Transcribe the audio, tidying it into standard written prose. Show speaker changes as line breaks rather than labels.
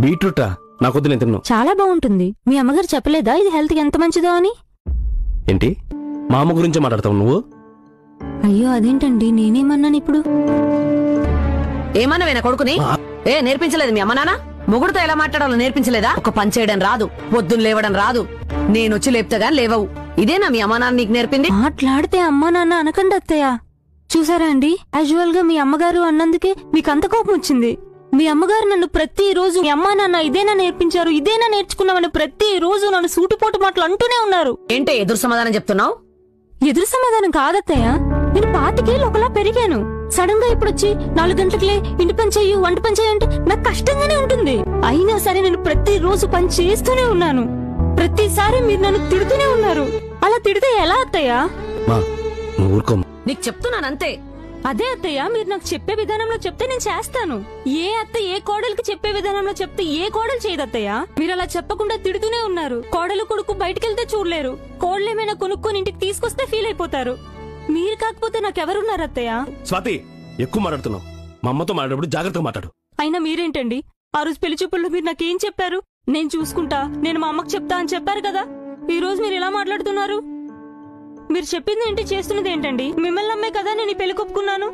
బీట్రూటా? నాకొద్దు, నేను తిన్ను.
చాలా బాగుంటుంది. మీ అమ్మగారు చెప్పలేదా ఇది హెల్త్ కి ఎంత మంచిదో అని?
ఏంటి మా అమ్మ గురించే మాట్లాడతావు నువ్వు?
అయ్యో అదేంటండి, నేనేమన్నాను ఇప్పుడు?
ఏమన్నావేనా కొడుకుని? నేర్పించలేదు మీ అమ్మ నాన్న? మొగుడుతో ఎలా మాట్లాడాలో నేర్పించలేదా? ఒక పని చేయడం రాదు, పొద్దున్న లేవడం రాదు, నేనొచ్చి లేపుతాగా లేవవు. ఇదేనా మీ అమ్మ నాన్న నీకు నేర్పింది?
మాట్లాడితే అమ్మా నాన్న అనకండి అత్తయ్య. చూసారా అండి, యాజువల్ గా మీ అమ్మగారు అన్నందుకే మీకంత కోపం వచ్చింది. మీ అమ్మగారు నన్ను ప్రతిరోజు మీ అమ్మా నాన్న ఇదేనా నేర్పించారు, ఇదేనా నేర్చుకున్నామని ప్రతిరోజు నన్ను సూటిపోటు మాటలు అంటూనే ఉన్నారు.
ఏంటే ఎదురు సమాధానం చెప్తున్నావు?
ఎదురు సమాధానం కాదత్తయ్య, నేను 25 ఏళ్ళు ఒకలా పెరిగాను. సడన్ గా ఇప్పుడొచ్చి 4 గంటలకే ఇంటి పని చెయ్యు, వంట పని చెయ్యంటే నాకు కష్టంగానే ఉంటుంది. అయినా సరే నేను ప్రతిరోజు పని చేస్తూనే ఉన్నాను. ప్రతిసారి మీరు నన్ను తిడుతూనే ఉన్నారు. అలా తిడితే ఎలా అత్తయ్య?
నీకు చెప్తున్నానంతే.
అదే అత్తయ్య, మీరు నాకు చెప్పే విధానంలో చెప్తే నేను చేస్తాను. ఏ అత్త ఏ కోడలికి చెప్పే విధానంలో చెప్తే ఏ కోడలు చేయదత్తయ్య? మీరు అలా చెప్పకుండా తిడుతూనే ఉన్నారు. కోడలు కొడుకు బయటకెళ్తే చూడలేరు, కోడలేమైనా కొనుక్కొని ఇంటికి తీసుకొస్తే ఫీల్ అయిపోతారు. మీరు కాకపోతే నాకెవరున్నారు అత్తయ్య?
స్వాతి, ఎక్కువ మాట్లాడుతున్నావు. మా అమ్మతో మాట్లాడేప్పుడు జాగ్రత్తగా మాట్లాడు.
అయినా మీరేంటండి, ఆ రోజు పెళ్లి చూపుల్లో మీరు నాకేం చెప్పారు? నేను చూసుకుంటా, నేను మా అమ్మకి చెప్తా అని చెప్పారు కదా. ఈ రోజు మీరు ఎలా మాట్లాడుతున్నారు? మీరు చెప్పింది ఏంటి, చేస్తున్నది ఏంటండి? మిమ్మల్ని నమ్మే కదా నేను ఈ పెళ్లి కొప్పుకున్నాను.